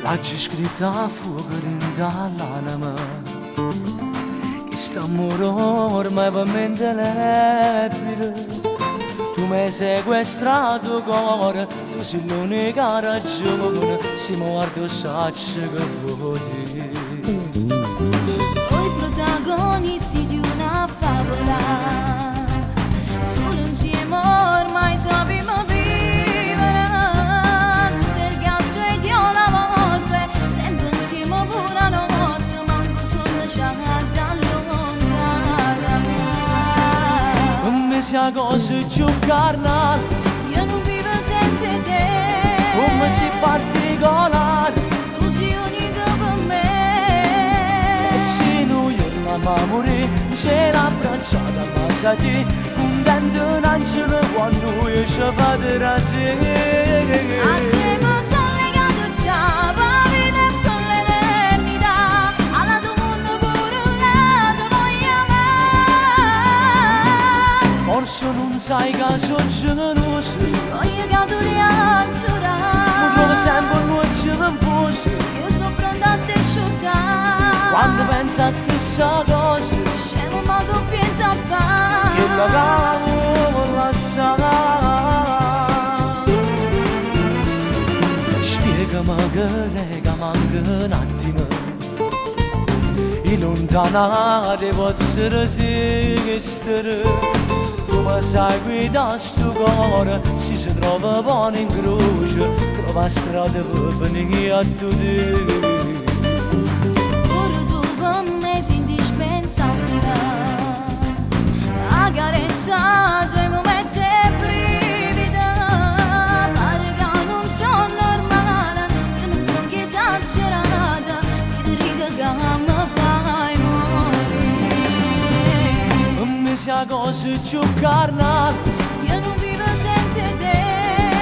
Pagina scritta a fuoco dall'anima, che st'amore ormai per me indelebile. Tu mi hai sequestrato cuore, tu sei l'unica ragione, se mi guardo saccio che vuoi. Noi protagonisti di una favola, solo insieme ormai sappiamo vivere. Tu sei il gatto ed io la volpe, sempre insieme pure la notte, manco solo ci da lontana. Come sia cosa più carnale, Io non vivo senza te, come si particolare, tu sei unica per me. e se noi torniamo a morire, c'è l'abbracciata ma sa di un dente un angelo quando io ci vado da A sé. te mi sono legato già, per vita e per l'eternità, alla tua mondo pure là ti voglio amare. Forse non sai che sono generoso, Voglio che tu riaccio ma come sempre non ci fosse. io sono pronta a te asciuttare. Quando pensa a stessa cosa, Scemo ma tu pensa a fare. che la cavo lasciare. Spiegami che rega manca un attimo, i lontanati possono esistere. Tu mi sai guidare sto cuore, se si trova buono in croce, trova strada per venire a te. Pure tu per me sei indispensabile, la carenza dei momenti brivida, pare che non sono normale, che non sono che esagerata, si riga che mi fai morire. Come sia cosa più carnale, Io non vivo senza te,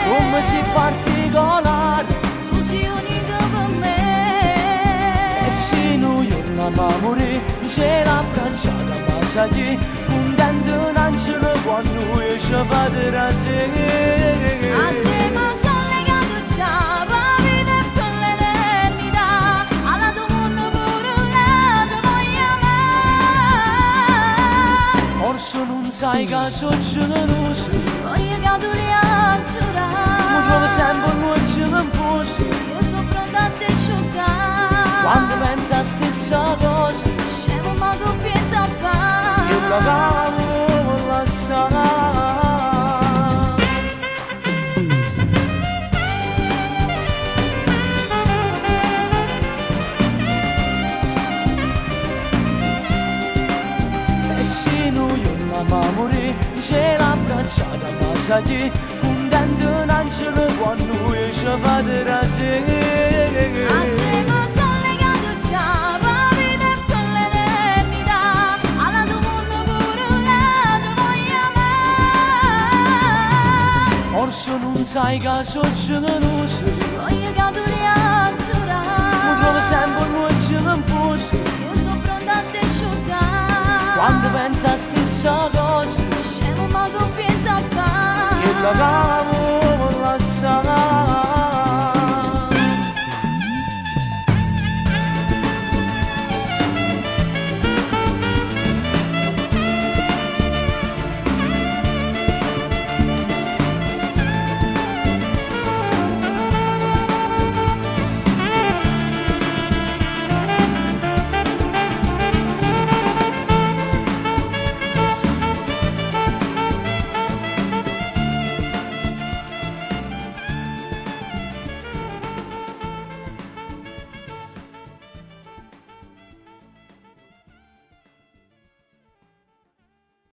come si particolare, tu sei unica per me. e se noi torniamo a morire, c'è l'abbracciata ma sa di un dente un angelo quando io ci vado da sé. A te mi sono legato già, per vita e per l'eternità, alla tua mondo pure là ti voglio amare. Forse non sai che sono generoso, Voglio che tu riaccio ma come sempre non ci fosse. io sono pronta a te asciuttare. Quando pensa a stessa cosa, Scemo ma tu pensa a fare. che la cavo lasciare. E se noi torniamo a morire, c'è l'abbracciata ma sa di un dente un angelo quando io ci vado da sé. A te mi sono legato già, per vita e per l'eternità, alla tua mondo pure là ti voglio amare. Forse non sai che sono generoso, Voglio che tu riaccio ma come sempre non ci fosse. io sono pronta a te asciuttare. Quando pensa a stessa cosa, Scemo ma tu pensa a fare. che la cavo